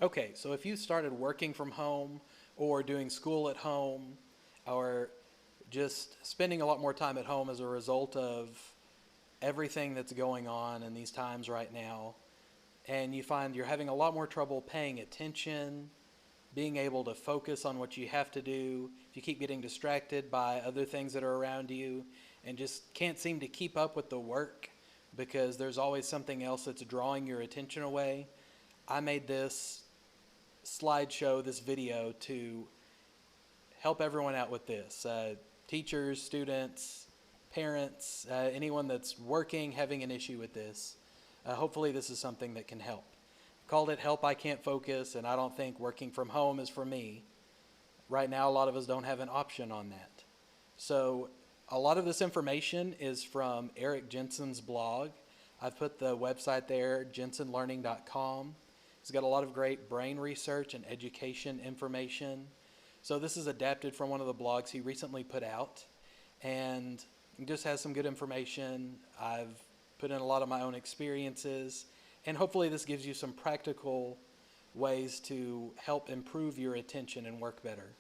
Okay, so if you started working from home or doing school at home or just spending a lot more time at home as a result of everything that's going on in these times right now, and you find you're having a lot more trouble paying attention, being able to focus on what you have to do, if you keep getting distracted by other things that are around you, and just can't seem to keep up with the work because there's always something else that's drawing your attention away, I made this slideshow, this video, to help everyone out with this. Teachers, students, parents, anyone that's working, having an issue with this. Hopefully this is something that can help. Called it Help I Can't Focus, and I don't think working from home is for me. Right now, a lot of us don't have an option on that. So a lot of this information is from Eric Jensen's blog. I've put the website there, jensenlearning.com. He's got a lot of great brain research and education information. So this is adapted from one of the blogs he recently put out, and it just has some good information. I've put in a lot of my own experiences, and hopefully this gives you some practical ways to help improve your attention and work better.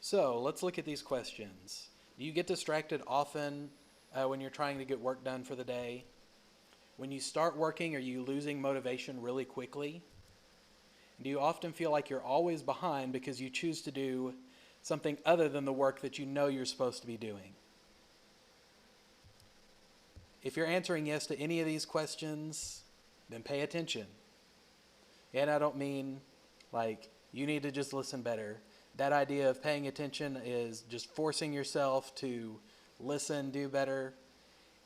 So let's look at these questions. Do you get distracted often when you're trying to get work done for the day? When you start working, are you losing motivation really quickly? Do you often feel like you're always behind because you choose to do something other than the work that you know you're supposed to be doing? If you're answering yes to any of these questions, then pay attention. And I don't mean like you need to just listen better. That idea of paying attention is just forcing yourself to listen, do better.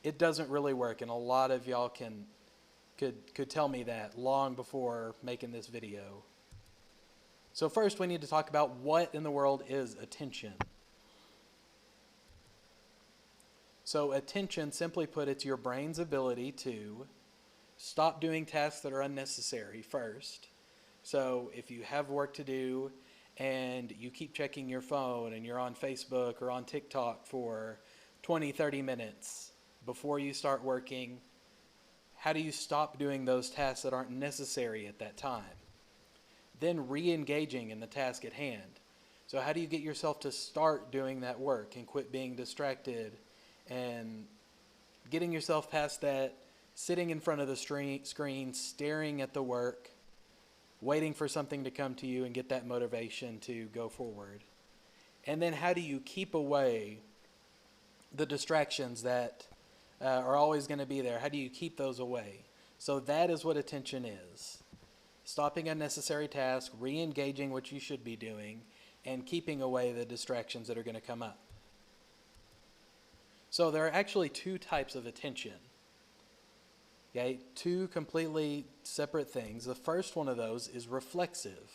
It doesn't really work, and a lot of y'all could tell me that long before making this video. So first we need to talk about what in the world is attention. So attention, simply put, it's your brain's ability to stop doing tasks that are unnecessary first. So if you have work to do and you keep checking your phone and you're on Facebook or on TikTok for 20, 30 minutes before you start working, how do you stop doing those tasks that aren't necessary at that time? Then re-engaging in the task at hand. So how do you get yourself to start doing that work and quit being distracted and getting yourself past that, sitting in front of the screen, staring at the work, waiting for something to come to you and get that motivation to go forward? And then how do you keep away the distractions that are always going to be there? How do you keep those away? So that is what attention is. Stopping unnecessary tasks, re-engaging what you should be doing, and keeping away the distractions that are going to come up. So there are actually two types of attention. Okay, two completely separate things. The first one of those is reflexive.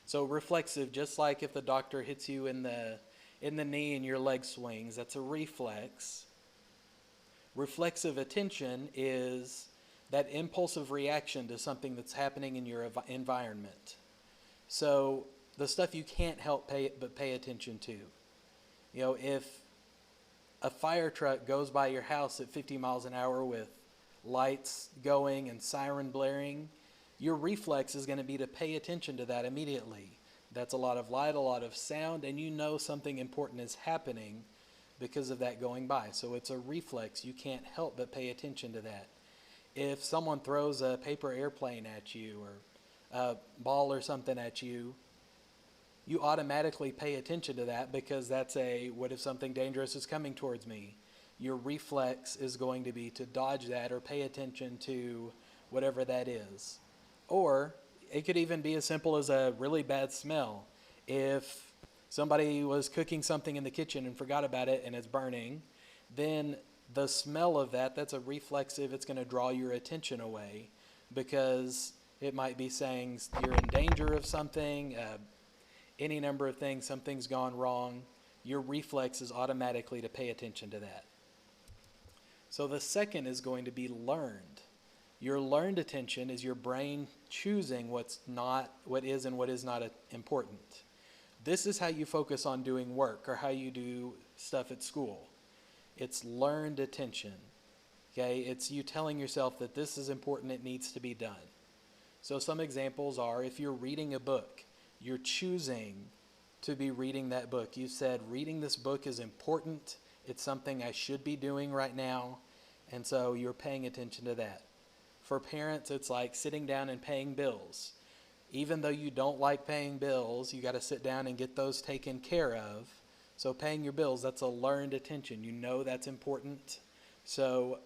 So reflexive, just like if the doctor hits you in the knee and your leg swings, that's a reflex. Reflexive attention is that impulsive reaction to something that's happening in your environment. So the stuff you can't help but pay attention to. You know, if a fire truck goes by your house at 50 miles an hour with lights going and siren blaring, your reflex is going to be to pay attention to that immediately. That's a lot of light, a lot of sound, and you know something important is happening because of that going by. So it's a reflex. You can't help but pay attention to that. If someone throws a paper airplane at you or a ball or something at you, you automatically pay attention to that because that's a, what if something dangerous is coming towards me? Your reflex is going to be to dodge that or pay attention to whatever that is. Or it could even be as simple as a really bad smell. If somebody was cooking something in the kitchen and forgot about it and it's burning, then the smell of that, that's a reflexive, it's going to draw your attention away because it might be saying you're in danger of something, any number of things, something's gone wrong. Your reflex is automatically to pay attention to that. So the second is going to be learned. Your learned attention is your brain choosing what is and what is not important. This is how you focus on doing work or how you do stuff at school. It's learned attention. Okay, it's you telling yourself that this is important, it needs to be done. So some examples are, if you're reading a book, you're choosing to be reading that book. You said, reading this book is important, it's something I should be doing right now, and so you're paying attention to that. For parents, it's like sitting down and paying bills. Even though you don't like paying bills, you got to sit down and get those taken care of. So paying your bills, that's a learned attention. You know that's important, so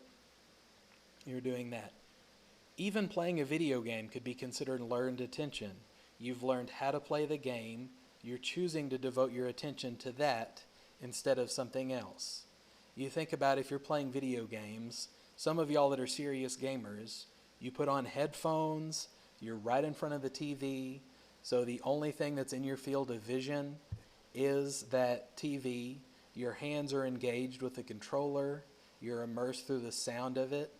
you're doing that. Even playing a video game could be considered learned attention. You've learned how to play the game. You're choosing to devote your attention to that instead of something else. You think about if you're playing video games, some of y'all that are serious gamers, you put on headphones, you're right in front of the TV, so the only thing that's in your field of vision is that TV. Your hands are engaged with the controller. You're immersed through the sound of it.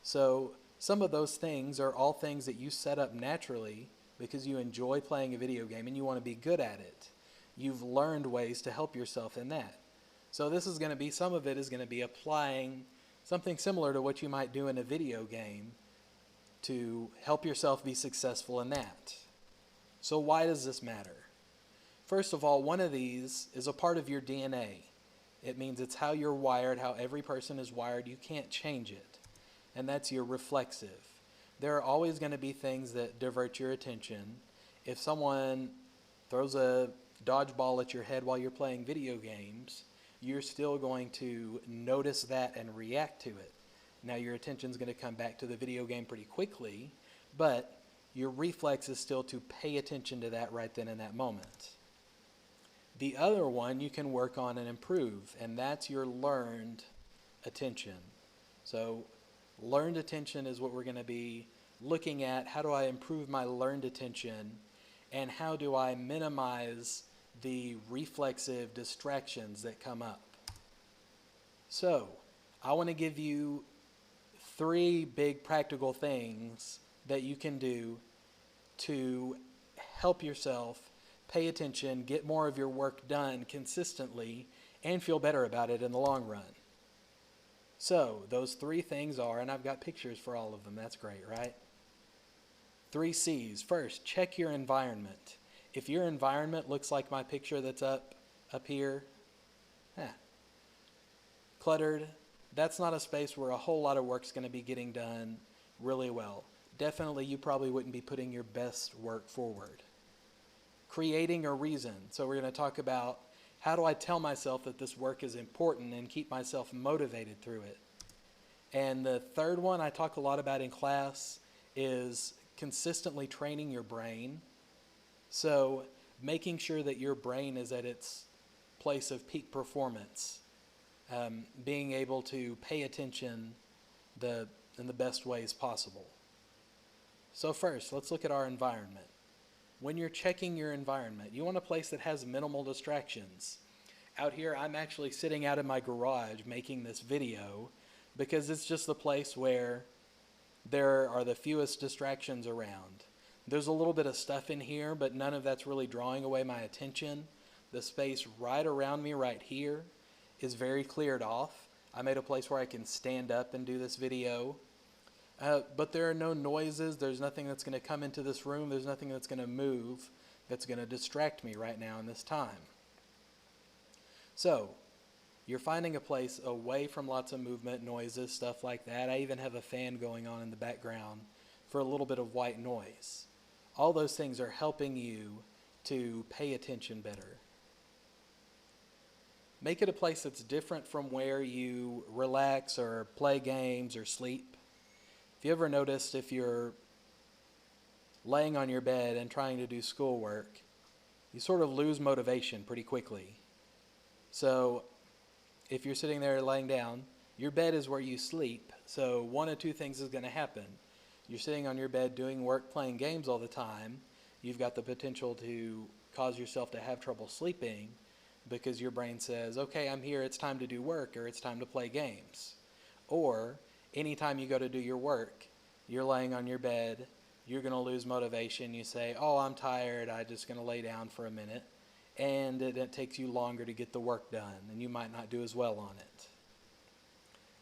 So some of those things are all things that you set up naturally because you enjoy playing a video game and you want to be good at it. You've learned ways to help yourself in that. So this is going to be, some of it is going to be applying something similar to what you might do in a video game to help yourself be successful in that. So why does this matter? First of all, one of these is a part of your DNA. It means it's how you're wired, how every person is wired. You can't change it. And that's your reflexive. There are always going to be things that divert your attention. If someone throws a dodgeball at your head while you're playing video games, you're still going to notice that and react to it. Now your attention's going to come back to the video game pretty quickly, but your reflex is still to pay attention to that right then in that moment. The other one you can work on and improve, and that's your learned attention. So learned attention is what we're going to be looking at. How do I improve my learned attention, and how do I minimize the reflexive distractions that come up? So I want to give you 3 big practical things that you can do to help yourself pay attention, get more of your work done consistently, and feel better about it in the long run. So those 3 things are, and I've got pictures for all of them, that's great, right? 3 C's. First, check your environment. If your environment looks like my picture that's up here, cluttered, that's not a space where a whole lot of work's going to be getting done really well. Definitely you probably wouldn't be putting your best work forward. Creating a reason. So we're going to talk about how do I tell myself that this work is important and keep myself motivated through it. And the third one I talk a lot about in class is consistently training your brain. So making sure that your brain is at its place of peak performance. Being able to pay attention in the best ways possible. So first, let's look at our environment. When you're checking your environment, you want a place that has minimal distractions. Out here, I'm actually sitting out in my garage making this video because it's just the place where there are the fewest distractions around. There's a little bit of stuff in here, but none of that's really drawing away my attention. The space right around me right here is very cleared off. I made a place where I can stand up and do this video. But there are no noises. There's nothing that's going to come into this room. There's nothing that's going to move that's going to distract me right now in this time. So you're finding a place away from lots of movement, noises, stuff like that. I even have a fan going on in the background for a little bit of white noise. All those things are helping you to pay attention better. Make it a place that's different from where you relax or play games or sleep. If you ever noticed, if you're laying on your bed and trying to do schoolwork, you sort of lose motivation pretty quickly. So if you're sitting there laying down, your bed is where you sleep, so one of 2 things is going to happen. You're sitting on your bed doing work, playing games all the time. You've got the potential to cause yourself to have trouble sleeping because your brain says, okay, I'm here, it's time to do work, or it's time to play games. Or anytime you go to do your work, you're laying on your bed, you're going to lose motivation. You say, oh, I'm tired, I'm just going to lay down for a minute. And it takes you longer to get the work done, and you might not do as well on it.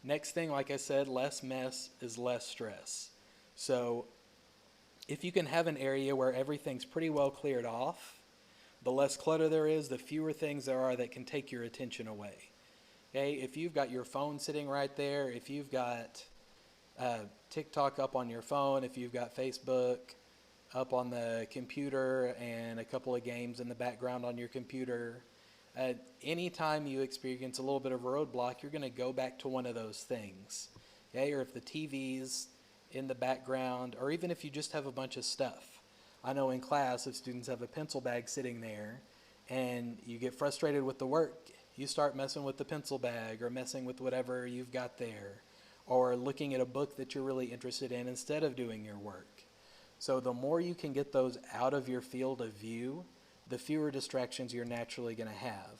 Next thing, like I said, less mess is less stress. So if you can have an area where everything's pretty well cleared off, the less clutter there is, the fewer things there are that can take your attention away. Okay, if you've got your phone sitting right there, if you've got TikTok up on your phone, if you've got Facebook up on the computer and a couple of games in the background on your computer, anytime you experience a little bit of a roadblock, you're going to go back to one of those things. Okay, or if the TV's in the background, or even if you just have a bunch of stuff. I know in class, if students have a pencil bag sitting there and you get frustrated with the work, you start messing with the pencil bag or messing with whatever you've got there, or looking at a book that you're really interested in instead of doing your work. So the more you can get those out of your field of view, the fewer distractions you're naturally going to have.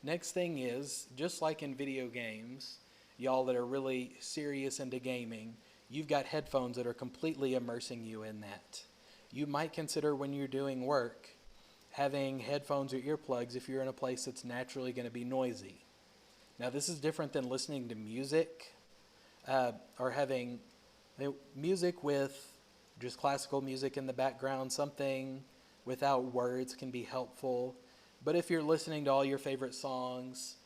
Next thing is, just like in video games, y'all that are really serious into gaming, you've got headphones that are completely immersing you in that. You might consider when you're doing work having headphones or earplugs if you're in a place that's naturally going to be noisy. Now this is different than listening to music or having music with just classical music in the background. Something without words can be helpful. But if you're listening to all your favorite songs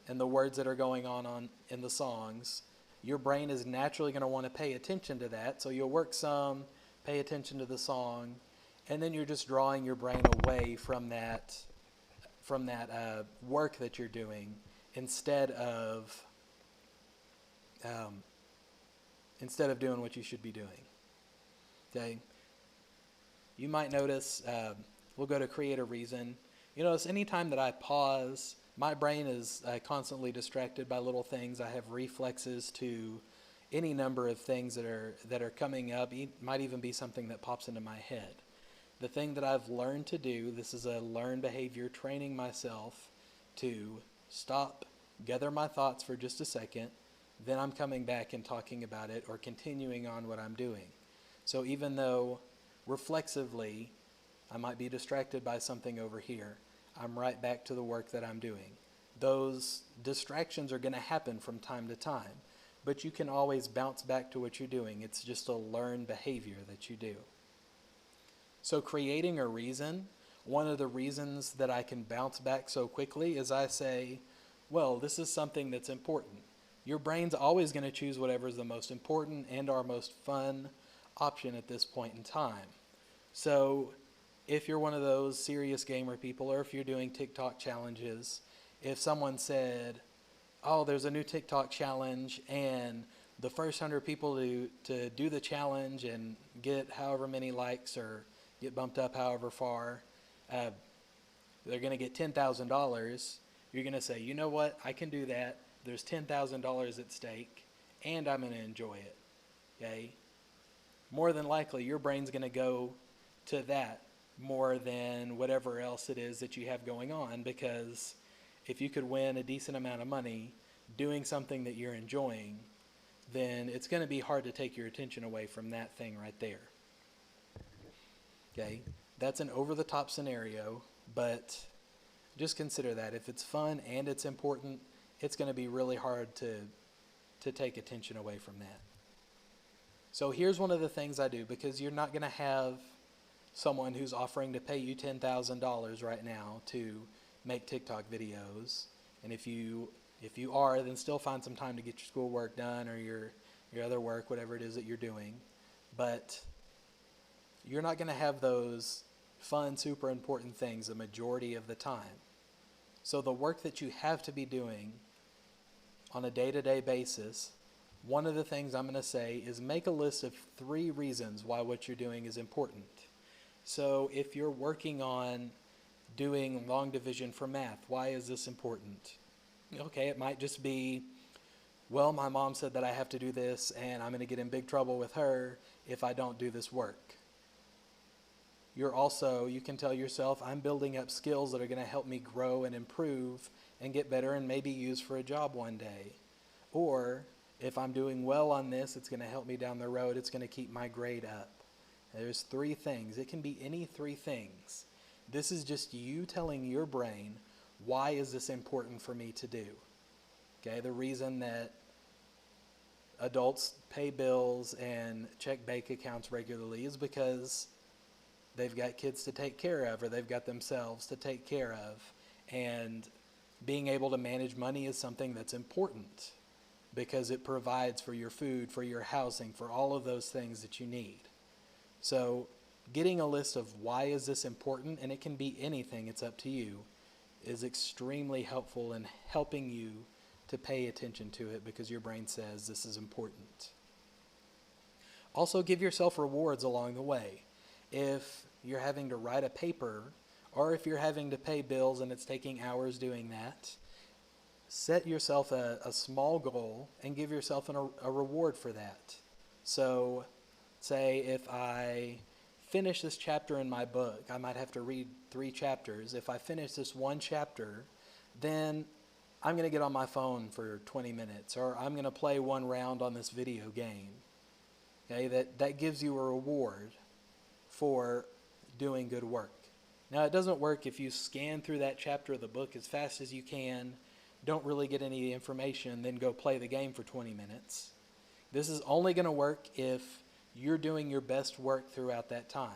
and the words that are going on in the songs, your brain is naturally going to want to pay attention to that. So you'll work some, pay attention to the song, and then you're just drawing your brain away from that work that you're doing instead of doing what you should be doing. Okay. You might notice, we'll go to create a reason. You notice anytime that I pause, my brain is constantly distracted by little things. I have reflexes to any number of things that are coming up. It might even be something that pops into my head. The thing that I've learned to do, this is a learned behavior, training myself to stop, gather my thoughts for just a second, then I'm coming back and talking about it or continuing on what I'm doing. So even though reflexively I might be distracted by something over here, I'm right back to the work that I'm doing. Those distractions are going to happen from time to time, but you can always bounce back to what you're doing. It's just a learned behavior that you do. So creating a reason, one of the reasons that I can bounce back so quickly is I say, well, this is something that's important. Your brain's always going to choose whatever is the most important and our most fun option at this point in time. So if you're one of those serious gamer people, or if you're doing TikTok challenges, if someone said, oh, there's a new TikTok challenge and the first 100 people to do the challenge and get however many likes or get bumped up however far, they're going to get $10,000. You're going to say, you know what, I can do that. There's $10,000 at stake and I'm going to enjoy it. Okay? More than likely, your brain's going to go to that more than whatever else it is that you have going on, because if you could win a decent amount of money doing something that you're enjoying, then it's going to be hard to take your attention away from that thing right there. Okay, that's an over-the-top scenario, but just consider that. If it's fun and it's important, it's going to be really hard to take attention away from that. So here's one of the things I do, because you're not going to have someone who's offering to pay you $10,000 right now to make TikTok videos. And if you are, then still find some time to get your schoolwork done or your other work, whatever it is that you're doing. But you're not going to have those fun, super important things the majority of the time. So the work that you have to be doing on a day-to-day basis, one of the things I'm going to say is make a list of 3 reasons why what you're doing is important. So if you're working on doing long division for math, why is this important? Okay, it might just be, well, my mom said that I have to do this and I'm going to get in big trouble with her if I don't do this work. You can tell yourself, I'm building up skills that are going to help me grow and improve and get better and maybe use for a job one day. Or if I'm doing well on this, it's going to help me down the road. It's going to keep my grade up. There's 3 things. It can be any 3 things. This is just you telling your brain, why is this important for me to do? Okay, the reason that adults pay bills and check bank accounts regularly is because they've got kids to take care of, or they've got themselves to take care of. And being able to manage money is something that's important because it provides for your food, for your housing, for all of those things that you need. So getting a list of why is this important, and it can be anything, it's up to you, is extremely helpful in helping you to pay attention to it because your brain says this is important. Also, give yourself rewards along the way. If you're having to write a paper, or if you're having to pay bills and it's taking hours doing that, set yourself a small goal and give yourself a reward for that. So say if I finish this chapter in my book, I might have to read 3 chapters. If I finish this 1 chapter, then I'm going to get on my phone for 20 minutes, or I'm going to play 1 round on this video game. Okay, that gives you a reward for doing good work. Now, it doesn't work if you scan through that chapter of the book as fast as you can, don't really get any information, then go play the game for 20 minutes. This is only going to work if you're doing your best work throughout that time.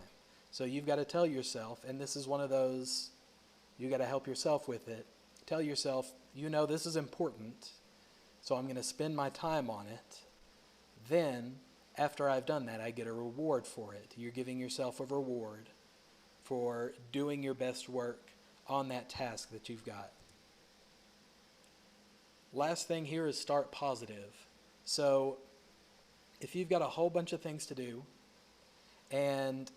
So you've got to tell yourself, and this is one of those, you got to help yourself with it. Tell yourself, you know this is important, so I'm going to spend my time on it. Then, after I've done that, I get a reward for it. You're giving yourself a reward for doing your best work on that task that you've got. Last thing here is start positive. So if you've got a whole bunch of things to do and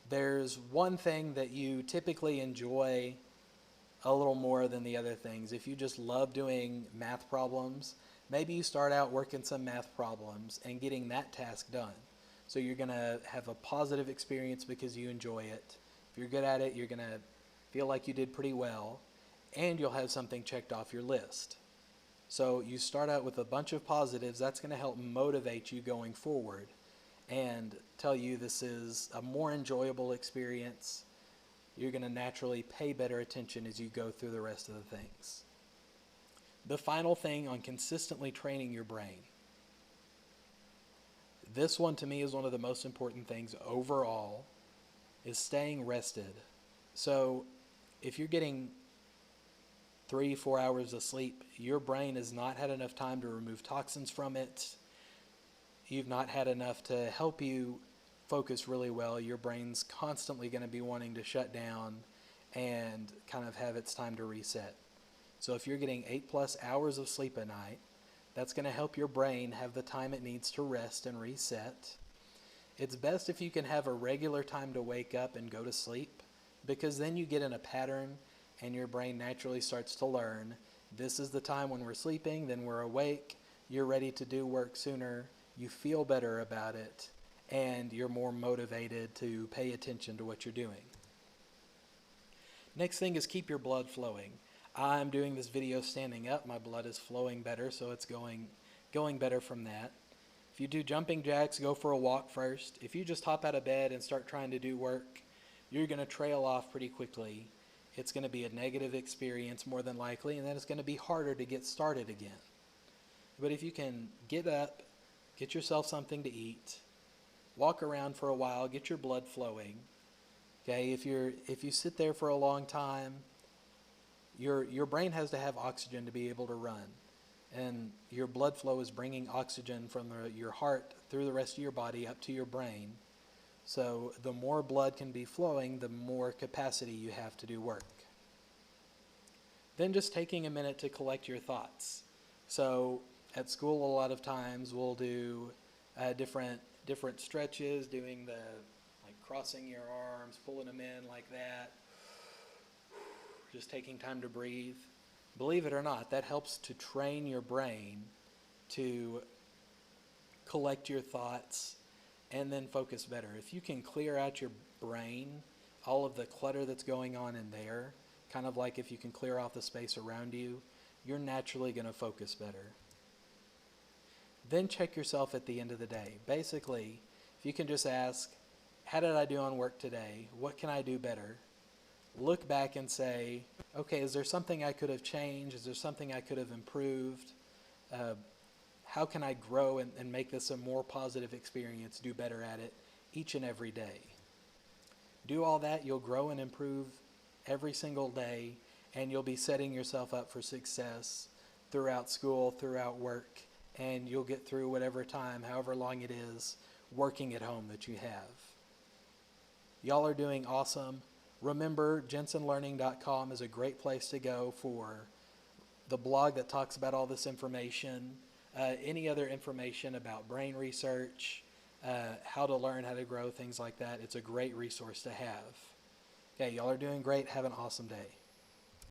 there's one thing that you typically enjoy a little more than the other things, if you just love doing math problems, maybe you start out working some math problems and getting that task done. So you're going to have a positive experience because you enjoy it. If you're good at it, you're going to feel like you did pretty well, and you'll have something checked off your list. So you start out with a bunch of positives. That's going to help motivate you going forward and tell you this is a more enjoyable experience. You're going to naturally pay better attention as you go through the rest of the things. The final thing on consistently training your brain. This one to me is one of the most important things overall, is staying rested. So if you're getting 3-4 hours of sleep, your brain has not had enough time to remove toxins from it. You've not had enough to help you focus really well. Your brain's constantly going to be wanting to shut down and kind of have its time to reset. So if you're getting 8+ hours of sleep a night, that's going to help your brain have the time it needs to rest and reset. It's best if you can have a regular time to wake up and go to sleep, because then you get in a pattern and your brain naturally starts to learn, this is the time when we're sleeping, then we're awake, you're ready to do work sooner, you feel better about it, and you're more motivated to pay attention to what you're doing. Next thing is keep your blood flowing. I'm doing this video standing up, my blood is flowing better, so it's going better from that. If you do jumping jacks, go for a walk first. If you just hop out of bed and start trying to do work, you're going to trail off pretty quickly. It's going to be a negative experience more than likely, and then it's going to be harder to get started again. But if you can get up, get yourself something to eat, walk around for a while, get your blood flowing. Okay, if you sit there for a long time, your brain has to have oxygen to be able to run. And your blood flow is bringing oxygen from your heart through the rest of your body up to your brain. So the more blood can be flowing, the more capacity you have to do work. Then just taking a minute to collect your thoughts. So at school, a lot of times we'll do different stretches, doing the crossing your arms, pulling them in like that, just taking time to breathe. Believe it or not, that helps to train your brain to collect your thoughts and then focus better. If you can clear out your brain, all of the clutter that's going on in there, kind of like if you can clear off the space around you, you're naturally going to focus better. Then check yourself at the end of the day. Basically, if you can just ask, how did I do on work today? What can I do better? Look back and say, okay, is there something I could have changed? Is there something I could have improved? How can I grow and make this a more positive experience, do better at it each and every day? Do all that, you'll grow and improve every single day, and you'll be setting yourself up for success throughout school, throughout work, and you'll get through whatever time, however long it is, working at home that you have. Y'all are doing awesome. Remember, jensenlearning.com is a great place to go for the blog that talks about all this information, any other information about brain research, how to learn, how to grow, things like that. It's a great resource to have. Okay, y'all are doing great. Have an awesome day.